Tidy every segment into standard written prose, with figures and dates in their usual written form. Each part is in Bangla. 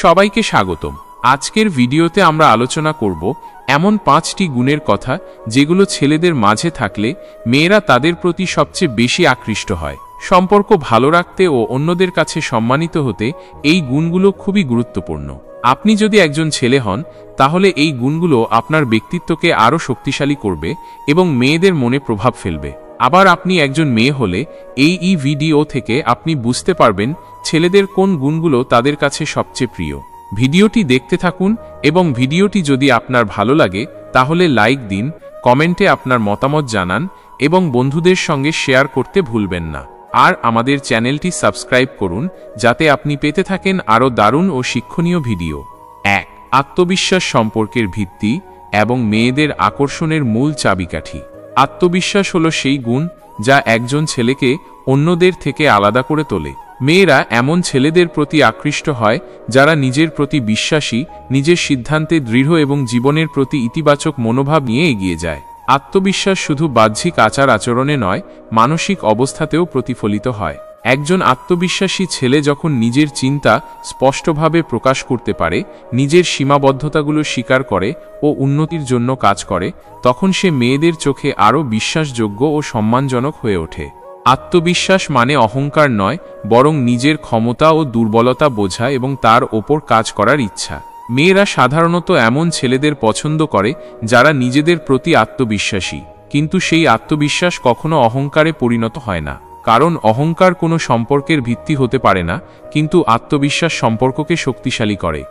সবাইকে স্বাগতম। আজকের ভিডিওতে আমরা আলোচনা করব এমন 5টি গুণের কথা যেগুলো ছেলেদের মাঝে থাকলে মেয়েরা তাদের প্রতি সবচেয়ে বেশি আকৃষ্ট হয়। সম্পর্ক ভালো রাখতে ও অন্যদের কাছে সম্মানিত হতে এই গুণগুলো খুবই গুরুত্বপূর্ণ। আপনি যদি একজন ছেলে হন তাহলে এই গুণগুলো আপনার ব্যক্তিত্বকে আরও শক্তিশালী করবে এবং মেয়েদের মনে প্রভাব ফেলবে। আবার আপনি একজন মেয়ে হলে এই ভিডিও থেকে আপনি বুঝতে পারবেন ছেলেদের কোন গুণগুলো তাদের কাছে সবচেয়ে প্রিয়। ভিডিওটি দেখতে থাকুন এবং ভিডিওটি যদি আপনার ভালো লাগে তাহলে লাইক দিন, কমেন্টে আপনার মতামত জানান এবং বন্ধুদের সঙ্গে শেয়ার করতে ভুলবেন না। আর আমাদের চ্যানেলটি সাবস্ক্রাইব করুন যাতে আপনি পেতে থাকেন আরও দারুণ ও শিক্ষণীয় ভিডিও। 1. আত্মবিশ্বাস সম্পর্কের ভিত্তি এবং মেয়েদের আকর্ষণের মূল চাবিকাঠি। আত্মবিশ্বাস হলো সেই গুণ যা একজন ছেলেকে অন্যদের থেকে আলাদা করে তোলে। মেয়েরা এমন ছেলেদের প্রতি আকৃষ্ট হয় যারা নিজের প্রতি বিশ্বাসী, নিজের সিদ্ধান্তে দৃঢ় এবং জীবনের প্রতি ইতিবাচক মনোভাব নিয়ে এগিয়ে যায়। আত্মবিশ্বাস শুধু বাহ্যিক আচার আচরণে নয়, মানসিক অবস্থাতেও প্রতিফলিত হয়। একজন আত্মবিশ্বাসী ছেলে যখন নিজের চিন্তা স্পষ্টভাবে প্রকাশ করতে পারে, নিজের সীমাবদ্ধতাগুলো স্বীকার করে ও উন্নতির জন্য কাজ করে, তখন সে মেয়েদের চোখে আরও বিশ্বাসযোগ্য ও সম্মানজনক হয়ে ওঠে। আত্মবিশ্বাস মানে অহংকার নয়, বরং নিজের ক্ষমতা ও দুর্বলতা বোঝা এবং তার ওপর কাজ করার ইচ্ছা। মেয়েরা সাধারণত এমন ছেলেদের পছন্দ করে যারা নিজেদের প্রতি আত্মবিশ্বাসী, কিন্তু সেই আত্মবিশ্বাস কখনো অহংকারে পরিণত হয় না। কারণ অহংকার কোনো সম্পর্কের ভিত্তি হতে পারে না, কিন্তু আত্মবিশ্বাস সম্পর্ককে শক্তিশালী করে।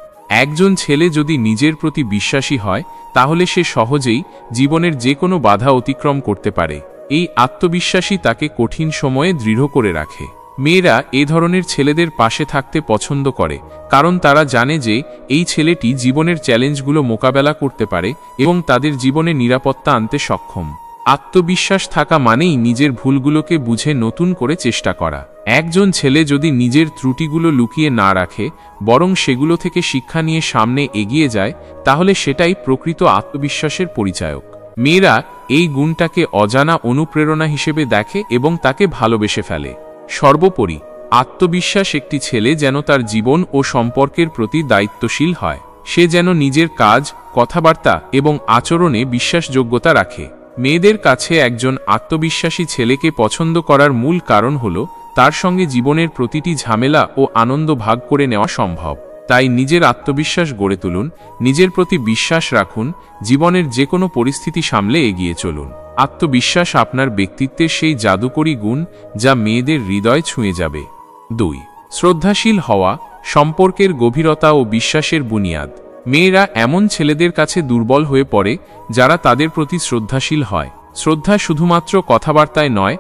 একজন ছেলে যদি নিজের প্রতি বিশ্বাসী হয় তাহলে সে সহজেই জীবনের যে কোনো বাধা অতিক্রম করতে পারে। এই আত্মবিশ্বাসী তাকে কঠিন সময়ে দৃঢ় করে রাখে। মেয়েরা এ ধরনের ছেলেদের পাশে থাকতে পছন্দ করে, কারণ তারা জানে যে এই ছেলেটি জীবনের চ্যালেঞ্জগুলো মোকাবেলা করতে পারে এবং তাদের জীবনে নিরাপত্তা আনতে সক্ষম। আত্মবিশ্বাস থাকা মানেই নিজের ভুলগুলোকে বুঝে নতুন করে চেষ্টা করা। একজন ছেলে যদি নিজের ত্রুটিগুলো লুকিয়ে না রাখে, বরং সেগুলো থেকে শিক্ষা নিয়ে সামনে এগিয়ে যায়, তাহলে সেটাই প্রকৃত আত্মবিশ্বাসের পরিচায়ক। মেয়েরা এই গুণটাকে অজানা অনুপ্রেরণা হিসেবে দেখে এবং তাকে ভালোবেসে ফেলে। সর্বোপরি, আত্মবিশ্বাস একটি ছেলে যেন তার জীবন ও সম্পর্কের প্রতি দায়িত্বশীল হয়। সে যেন নিজের কাজ, কথাবার্তা এবং আচরণে বিশ্বাসযোগ্যতা রাখে। মেয়েদের কাছে একজন আত্মবিশ্বাসী ছেলেকে পছন্দ করার মূল কারণ হল তার সঙ্গে জীবনের প্রতিটি ঝামেলা ও আনন্দ ভাগ করে নেওয়া সম্ভব। তাই নিজের আত্মবিশ্বাস গড়ে তুলুন, নিজের প্রতি বিশ্বাস রাখুন, জীবনের যে কোনো পরিস্থিতি সামলে এগিয়ে চলুন। আত্মবিশ্বাস আপনার ব্যক্তিত্বের সেই জাদুকরী গুণ যা মেয়েদের হৃদয় ছুঁয়ে যাবে। 2. শ্রদ্ধাশীল হওয়া সম্পর্কের গভীরতা ও বিশ্বাসের বুনিয়াদ। মেয়েরা এমন ছেলেদের কাছে দুর্বল হয়ে পড়ে যারা তাদের প্রতি শ্রদ্ধাশীল হয়। শ্রদ্ধা শুধুমাত্র কথাবার্তায় নয়,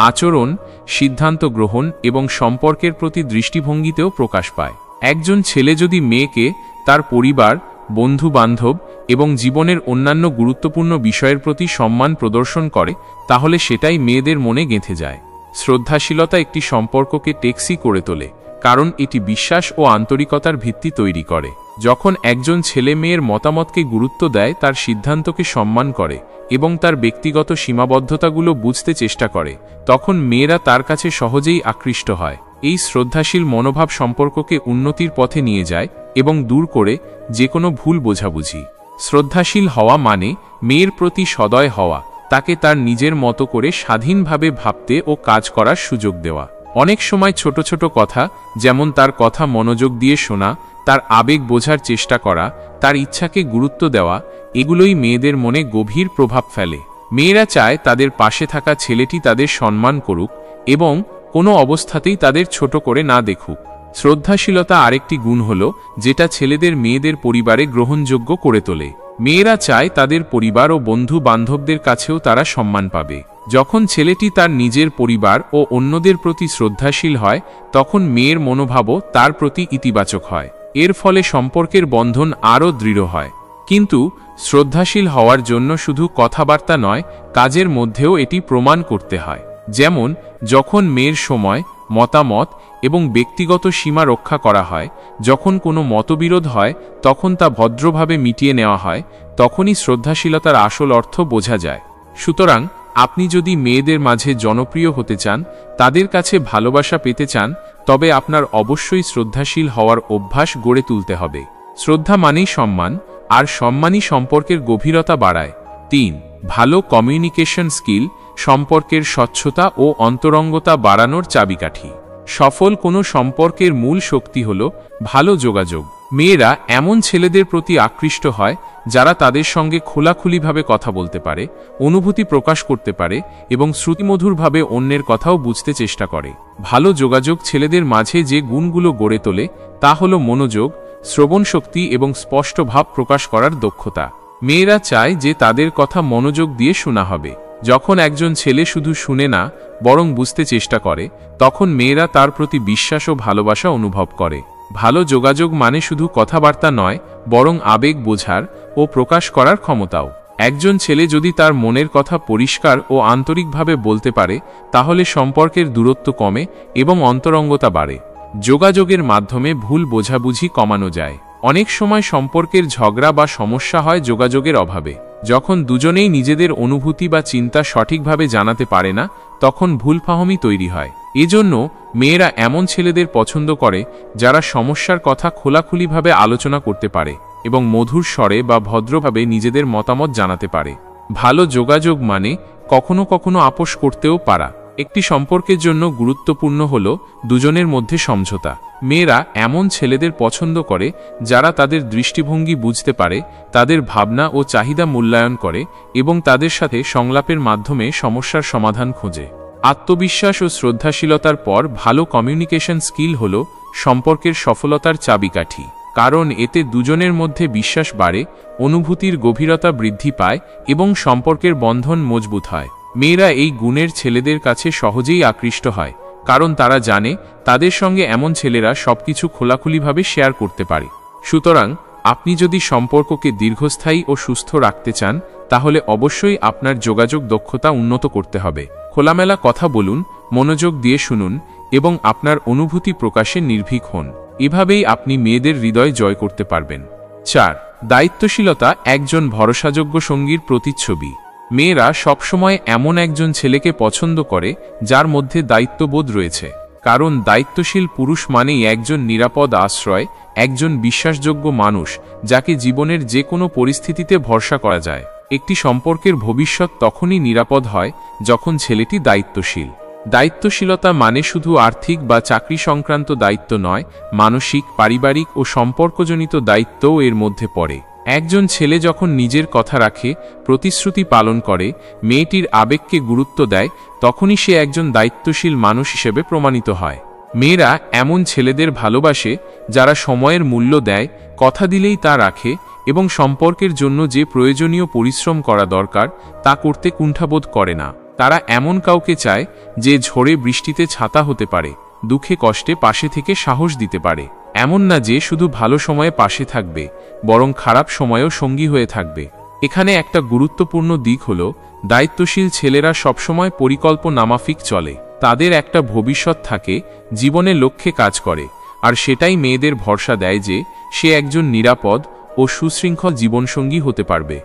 আচরণ, সিদ্ধান্ত গ্রহণ এবং সম্পর্কের প্রতি দৃষ্টিভঙ্গিতেও প্রকাশ পায়। একজন ছেলে যদি মেয়েকে তার পরিবার, বন্ধু-বান্ধব এবং জীবনের অন্যান্য গুরুত্বপূর্ণ বিষয়ের প্রতি সম্মান প্রদর্শন করে, তাহলে সেটাই মেয়েদের মনে গেঁথে যায়। শ্রদ্ধাশীলতা একটি সম্পর্ককে টেকসই করে তোলে, কারণ এটি বিশ্বাস ও আন্তরিকতার ভিত্তি তৈরি করে। যখন একজন ছেলে মেয়ের মতামতকে গুরুত্ব দেয়, তার সিদ্ধান্তকে সম্মান করে এবং তার ব্যক্তিগত সীমাবদ্ধতাগুলো বুঝতে চেষ্টা করে, তখন মেয়েরা তার কাছে সহজেই আকৃষ্ট হয়। এই শ্রদ্ধাশীল মনোভাব সম্পর্ককে উন্নতির পথে নিয়ে যায় এবং দূর করে যে কোনো ভুল বোঝাবুঝি। শ্রদ্ধাশীল হওয়া মানে মেয়ের প্রতি সদয় হওয়া, তাকে তার নিজের মতো করে স্বাধীনভাবে ভাবতে ও কাজ করার সুযোগ দেওয়া। অনেক সময় ছোট ছোট কথা, যেমন তার কথা মনোযোগ দিয়ে শোনা, তার আবেগ বোঝার চেষ্টা করা, তার ইচ্ছাকে গুরুত্ব দেওয়া, এগুলোই মেয়েদের মনে গভীর প্রভাব ফেলে। মেয়েরা চায় তাদের পাশে থাকা ছেলেটি তাদের সম্মান করুক এবং কোনো অবস্থাতেই তাদের ছোট করে না দেখুক। শ্রদ্ধাশীলতা আরেকটি গুণ হল যেটা ছেলেদের মেয়েদের পরিবারে গ্রহণযোগ্য করে তোলে। মেয়েরা চায় তাদের পরিবার ও বন্ধু বান্ধবদের কাছেও তারা সম্মান পাবে। যখন ছেলেটি তার নিজের পরিবার ও অন্যদের প্রতি শ্রদ্ধাশীল হয়, তখন মেয়ের মনোভাবও তার প্রতি ইতিবাচক হয়। এর ফলে সম্পর্কের বন্ধন আরও দৃঢ় হয়। কিন্তু শ্রদ্ধাশীল হওয়ার জন্য শুধু কথাবার্তা নয়, কাজের মধ্যেও এটি প্রমাণ করতে হয়। যেমন, যখন মেয়ের সময়, মতামত এবং ব্যক্তিগত সীমা রক্ষা করা হয়, যখন কোনো মতবিরোধ হয় তখন তা ভদ্রভাবে মিটিয়ে নেওয়া হয়, তখনই শ্রদ্ধাশীলতার আসল অর্থ বোঝা যায়। সুতরাং আপনি যদি মেয়েদের মাঝে জনপ্রিয় হতে চান, তাদের কাছে ভালোবাসা পেতে চান, তবে আপনার অবশ্যই শ্রদ্ধাশীল হওয়ার অভ্যাস গড়ে তুলতে হবে। শ্রদ্ধা মানেই সম্মান, আর সম্মানই সম্পর্কের গভীরতা বাড়ায়। 3. ভালো কমিউনিকেশন স্কিল সম্পর্কের স্বচ্ছতা ও অন্তরঙ্গতা বাড়ানোর চাবিকাঠি। সফল কোনো সম্পর্কের মূল শক্তি হল ভালো যোগাযোগ। মেয়েরা এমন ছেলেদের প্রতি আকৃষ্ট হয় যারা তাদের সঙ্গে খোলাখুলিভাবে কথা বলতে পারে, অনুভূতি প্রকাশ করতে পারে এবং শ্রুতিমধুরভাবে অন্যের কথাও বুঝতে চেষ্টা করে। ভালো যোগাযোগ ছেলেদের মাঝে যে গুণগুলো গড়ে তোলে তা হল মনোযোগ, শ্রবণ শক্তি এবং স্পষ্ট ভাব প্রকাশ করার দক্ষতা। মেয়েরা চায় যে তাদের কথা মনোযোগ দিয়ে শোনা হবে। যখন একজন ছেলে শুধু শুনে না, বরং বুঝতে চেষ্টা করে, তখন মেয়েরা তার প্রতি বিশ্বাস ও ভালোবাসা অনুভব করে। ভালো যোগাযোগ মানে শুধু কথাবার্তা নয়, বরং আবেগ বোঝার ও প্রকাশ করার ক্ষমতাও। একজন ছেলে যদি তার মনের কথা পরিষ্কার ও আন্তরিকভাবে বলতে পারে, তাহলে সম্পর্কের দূরত্ব কমে এবং অন্তরঙ্গতা বাড়ে। যোগাযোগের মাধ্যমে ভুল বোঝাবুঝি কমানো যায়। অনেক সময় সম্পর্কের ঝগড়া বা সমস্যা হয় যোগাযোগের অভাবে। যখন দুজনেই নিজেদের অনুভূতি বা চিন্তা সঠিকভাবে জানাতে পারে না, তখন ভুলফাহমি তৈরি হয়। এজন্য মেয়েরা এমন ছেলেদের পছন্দ করে যারা সমস্যার কথা খোলাখুলিভাবে আলোচনা করতে পারে এবং মধুর স্বরে বা ভদ্রভাবে নিজেদের মতামত জানাতে পারে। ভালো যোগাযোগ মানে কখনো কখনো আপোষ করতেও পারা। একটি সম্পর্কের জন্য গুরুত্বপূর্ণ হল দুজনের মধ্যে সমঝোতা। মেয়েরা এমন ছেলেদের পছন্দ করে যারা তাদের দৃষ্টিভঙ্গি বুঝতে পারে, তাদের ভাবনা ও চাহিদা মূল্যায়ন করে এবং তাদের সাথে সংলাপের মাধ্যমে সমস্যার সমাধান খোঁজে। আত্মবিশ্বাস ও শ্রদ্ধাশীলতার পর ভালো কমিউনিকেশন স্কিল হল সম্পর্কের সফলতার চাবিকাঠি। কারণ এতে দুজনের মধ্যে বিশ্বাস বাড়ে, অনুভূতির গভীরতা বৃদ্ধি পায় এবং সম্পর্কের বন্ধন মজবুত হয়। মেয়েরা এই গুণের ছেলেদের কাছে সহজেই আকৃষ্ট হয়, কারণ তারা জানে তাদের সঙ্গে এমন ছেলেরা সবকিছু খোলাখুলিভাবে শেয়ার করতে পারে। সুতরাং আপনি যদি সম্পর্ককে দীর্ঘস্থায়ী ও সুস্থ রাখতে চান, তাহলে অবশ্যই আপনার যোগাযোগ দক্ষতা উন্নত করতে হবে। খোলামেলা কথা বলুন, মনোযোগ দিয়ে শুনুন এবং আপনার অনুভূতি প্রকাশে নির্ভীক হন। এভাবেই আপনি মেয়েদের হৃদয় জয় করতে পারবেন। 4. দায়িত্বশীলতা একজন ভরসাযোগ্য সঙ্গীর প্রতিচ্ছবি। মেয়েরা সবসময় এমন একজন ছেলেকে পছন্দ করে যার মধ্যে দায়িত্ববোধ রয়েছে। কারণ দায়িত্বশীল পুরুষ মানেই একজন নিরাপদ আশ্রয়, একজন বিশ্বাসযোগ্য মানুষ যাকে জীবনের যে কোনো পরিস্থিতিতে ভরসা করা যায়। একটি সম্পর্কের ভবিষ্যৎ তখনই নিরাপদ হয় যখন ছেলেটি দায়িত্বশীল। দায়িত্বশীলতা মানে শুধু আর্থিক বা চাকরি সংক্রান্ত দায়িত্ব নয়, মানসিক, পারিবারিক ও সম্পর্কজনিত দায়িত্বও এর মধ্যে পড়ে। একজন ছেলে যখন নিজের কথা রাখে, প্রতিশ্রুতি পালন করে, মেয়েটির আবেগকে গুরুত্ব দেয়, তখনই সে একজন দায়িত্বশীল মানুষ হিসেবে প্রমাণিত হয়। মেয়েরা এমন ছেলেদের ভালোবাসে যারা সময়ের মূল্য দেয়, কথা দিলেই তা রাখে এবং সম্পর্কের জন্য যে প্রয়োজনীয় পরিশ্রম করা দরকার তা করতে কুণ্ঠাবোধ করে না। তারা এমন কাউকে চায় যে ঝড়ে বৃষ্টিতে ছাতা হতে পারে, দুঃখে কষ্টে পাশে থেকে সাহস দিতে পারে। এমন না যে শুধু ভালো সময়ে পাশে থাকবে, বরং খারাপ সময়েও সঙ্গী হয়ে থাকবে। এখানে একটা গুরুত্বপূর্ণ দিক হল দায়িত্বশীল ছেলেরা সবসময় পরিকল্পনা মাফিক চলে। তাদের একটা ভবিষ্যৎ থাকে, জীবনে লক্ষ্যে কাজ করে, আর সেটাই মেয়েদের ভরসা দেয় যে সে একজন নিরাপদ ও সুশৃঙ্খল জীবনসঙ্গী হতে পারবে।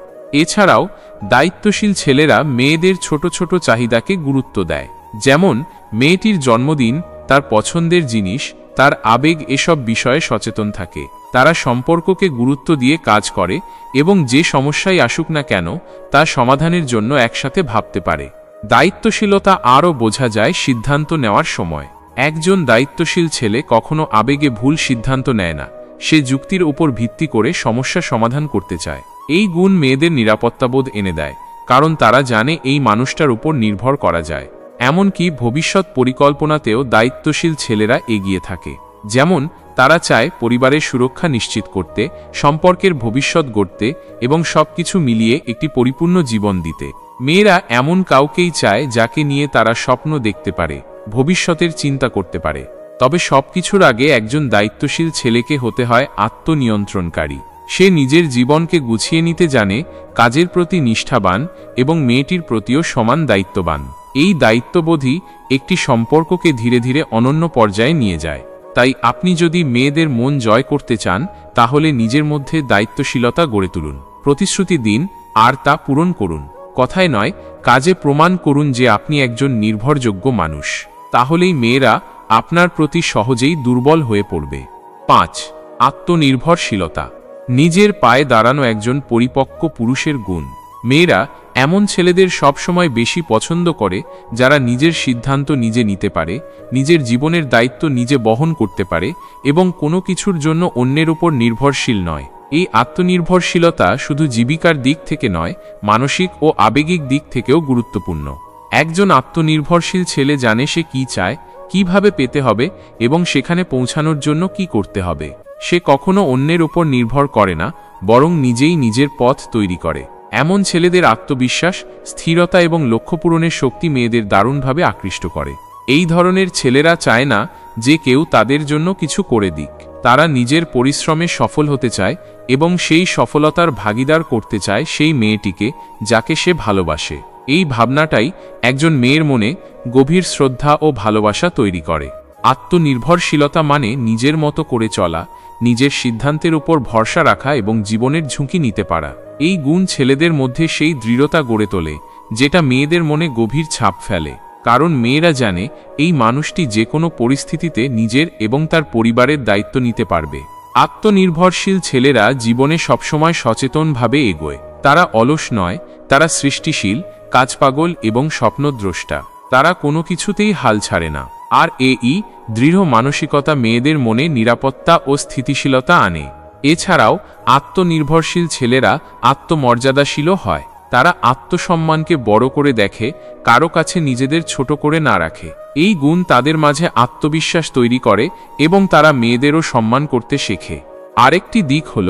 এছাড়াও দায়িত্বশীল ছেলেরা মেয়েদের ছোট ছোট চাহিদাকে গুরুত্ব দেয়। যেমন মেয়েটির জন্মদিন, তার পছন্দের জিনিস, তার আবেগ, এসব বিষয়ে সচেতন থাকে। তারা সম্পর্ককে গুরুত্ব দিয়ে কাজ করে এবং যে সমস্যাই আসুক না কেন তা সমাধানের জন্য একসাথে ভাবতে পারে। দায়িত্বশীলতা আরও বোঝা যায় সিদ্ধান্ত নেওয়ার সময়। একজন দায়িত্বশীল ছেলে কখনো আবেগে ভুল সিদ্ধান্ত নেয় না, সে যুক্তির উপর ভিত্তি করে সমস্যা সমাধান করতে চায়। এই গুণ মেয়েদের নিরাপত্তাবোধ এনে দেয়, কারণ তারা জানে এই মানুষটার উপর নির্ভর করা যায়। এমনকি ভবিষ্যৎ পরিকল্পনাতেও দায়িত্বশীল ছেলেরা এগিয়ে থাকে। যেমন তারা চায় পরিবারের সুরক্ষা নিশ্চিত করতে, সম্পর্কের ভবিষ্যৎ গড়তে এবং সবকিছু মিলিয়ে একটি পরিপূর্ণ জীবন দিতে। মেয়েরা এমন কাউকেই চায় যাকে নিয়ে তারা স্বপ্ন দেখতে পারে, ভবিষ্যতের চিন্তা করতে পারে। তবে সবকিছুর আগে একজন দায়িত্বশীল ছেলেকে হতে হয় আত্মনিয়ন্ত্রণকারী। সে নিজের জীবনকে গুছিয়ে নিতে জানে, কাজের প্রতি নিষ্ঠাবান এবং মেয়েটির প্রতিও সমান দায়িত্ববান। এই দায়িত্ববোধই একটি সম্পর্ককে ধীরে ধীরে অনন্য পর্যায়ে নিয়ে যায়। তাই আপনি যদি মেয়েদের মন জয় করতে চান, তাহলে নিজের মধ্যে দায়িত্বশীলতা গড়ে তুলুন, প্রতিশ্রুতি দিন আর তা পূরণ করুন। কথায় নয়, কাজে প্রমাণ করুন যে আপনি একজন নির্ভরযোগ্য মানুষ। তাহলেই মেয়েরা আপনার প্রতি সহজেই দুর্বল হয়ে পড়বে। 5. আত্মনির্ভরশীলতা। নিজের পায়ে দাঁড়ানো একজন পরিপক্ক পুরুষের গুণ। মেয়েরা এমন ছেলেদের সবসময় বেশি পছন্দ করে যারা নিজের সিদ্ধান্ত নিজে নিতে পারে, নিজের জীবনের দায়িত্ব নিজে বহন করতে পারে এবং কোনো কিছুর জন্য অন্যের উপর নির্ভরশীল নয়। এই আত্মনির্ভরশীলতা শুধু জীবিকার দিক থেকে নয়, মানসিক ও আবেগিক দিক থেকেও গুরুত্বপূর্ণ। একজন আত্মনির্ভরশীল ছেলে জানে সে কি চায়, কিভাবে পেতে হবে এবং সেখানে পৌঁছানোর জন্য কি করতে হবে। সে কখনো অন্যের উপর নির্ভর করে না, বরং নিজেই নিজের পথ তৈরি করে। এমন ছেলেদের আত্মবিশ্বাস, স্থিরতা এবং লক্ষ্য পূরণের শক্তি মেয়েদের দারুণভাবে আকৃষ্ট করে। এই ধরনের ছেলেরা চায় না যে কেউ তাদের জন্য কিছু করে দিক। তারা নিজের পরিশ্রমে সফল হতে চায় এবং সেই সফলতার ভাগিদার করতে চায় সেই মেয়েটিকে যাকে সে ভালোবাসে। এই ভাবনাটাই একজন মেয়ের মনে গভীর শ্রদ্ধা ও ভালোবাসা তৈরি করে। আত্মনির্ভরশীলতা মানে নিজের মতো করে চলা, নিজের সিদ্ধান্তের উপর ভরসা রাখা এবং জীবনের ঝুঁকি নিতে পারা। এই গুণ ছেলেদের মধ্যে সেই দৃঢ়তা গড়ে তোলে যেটা মেয়েদের মনে গভীর ছাপ ফেলে। কারণ মেয়েরা জানে এই মানুষটি যে কোনো পরিস্থিতিতে নিজের এবং তার পরিবারের দায়িত্ব নিতে পারবে। আত্মনির্ভরশীল ছেলেরা জীবনে সবসময় সচেতনভাবে এগোয়। তারা অলস নয়, তারা সৃষ্টিশীল, কাজপাগল এবং স্বপ্নদ্রষ্টা। তারা কোনো কিছুতেই হাল ছাড়ে না। আর এই দৃঢ় মানসিকতা মেয়েদের মনে নিরাপত্তা ও স্থিতিশীলতা আনে। এছাড়াও আত্মনির্ভরশীল ছেলেরা আত্মমর্যাদাশীলও হয়। তারা আত্মসম্মানকে বড় করে দেখে, কারো কাছে নিজেদের ছোট করে না রাখে। এই গুণ তাদের মাঝে আত্মবিশ্বাস তৈরি করে এবং তারা মেয়েদেরও সম্মান করতে শেখে। আরেকটি দিক হল,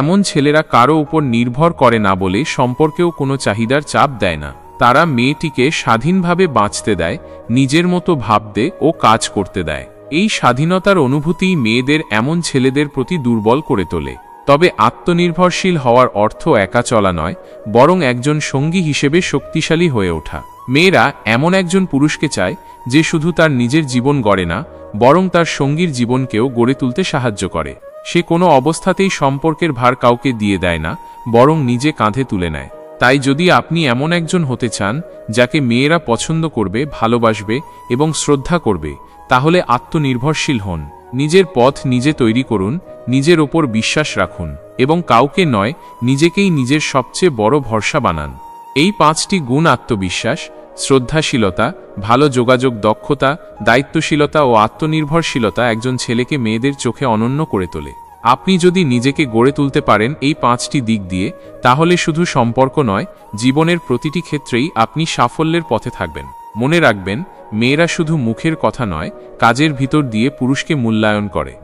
এমন ছেলেরা কারো উপর নির্ভর করে না বলে সম্পর্কেও কোনো চাহিদার চাপ দেয় না। তারা মেয়েটিকে স্বাধীনভাবে বাঁচতে দেয়, নিজের মতো ভাবতে ও কাজ করতে দেয়। এই স্বাধীনতার অনুভূতিই মেয়েদের এমন ছেলেদের প্রতি দুর্বল করে তোলে। তবে আত্মনির্ভরশীল হওয়ার অর্থ একা চলা নয়, বরং একজন সঙ্গী হিসেবে শক্তিশালী হয়ে ওঠা। মেয়েরা এমন একজন পুরুষকে চায় যে শুধু তার নিজের জীবন গড়ে না, বরং তার সঙ্গীর জীবনকেও গড়ে তুলতে সাহায্য করে। সে কোনো অবস্থাতেই সম্পর্কের ভার কাউকে দিয়ে দেয় না, বরং নিজে কাঁধে তুলে নেয়। তাই যদি আপনি এমন একজন হতে চান যাকে মেয়েরা পছন্দ করবে, ভালোবাসবে এবং শ্রদ্ধা করবে, তাহলে আত্মনির্ভরশীল হন। নিজের পথ নিজে তৈরি করুন, নিজের ওপর বিশ্বাস রাখুন এবং কাউকে নয়, নিজেকেই নিজের সবচেয়ে বড় ভরসা বানান। এই 5টি গুণ আত্মবিশ্বাস, শ্রদ্ধাশীলতা, ভালো যোগাযোগ দক্ষতা, দায়িত্বশীলতা ও আত্মনির্ভরশীলতা একজন ছেলেকে মেয়েদের চোখে অনন্য করে তোলে। আপনি যদি নিজেকে গড়ে তুলতে পারেন এই 5টি দিক দিয়ে, তাহলে শুধু সম্পর্ক নয়, জীবনের প্রতিটি ক্ষেত্রেই আপনি সাফল্যের পথে থাকবেন। মনে রাখবেন, মেয়েরা শুধু মুখের কথা নয়, কাজের ভিতর দিয়ে পুরুষকে মূল্যায়ন করে।